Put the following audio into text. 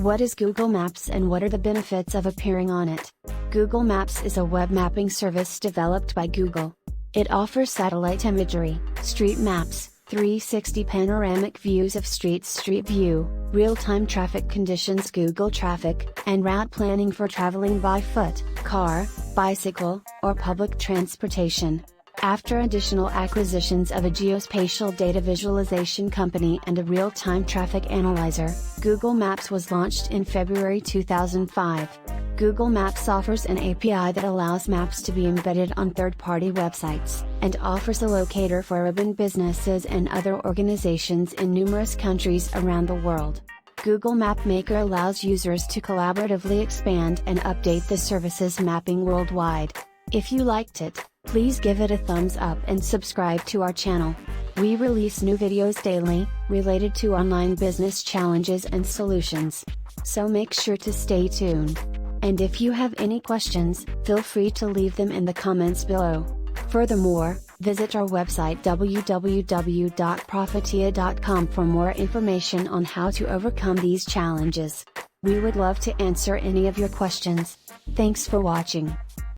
What is Google Maps and what are the benefits of appearing on it? Google Maps is a web mapping service developed by Google. It offers satellite imagery, street maps, 360 panoramic views of streets, street view, real-time traffic conditions, Google Traffic, and route planning for traveling by foot, car, bicycle, or public transportation. After additional acquisitions of a geospatial data visualization company and a real-time traffic analyzer, Google Maps was launched in February 2005. Google Maps offers an API that allows maps to be embedded on third-party websites, and offers a locator for urban businesses and other organizations in numerous countries around the world. Google Map Maker allows users to collaboratively expand and update the service's mapping worldwide. If you liked it, please give it a thumbs up and subscribe to our channel. We release new videos daily, related to online business challenges and solutions. So make sure to stay tuned. And if you have any questions, feel free to leave them in the comments below. Furthermore, visit our website www.profitiya.com for more information on how to overcome these challenges. We would love to answer any of your questions. Thanks for watching.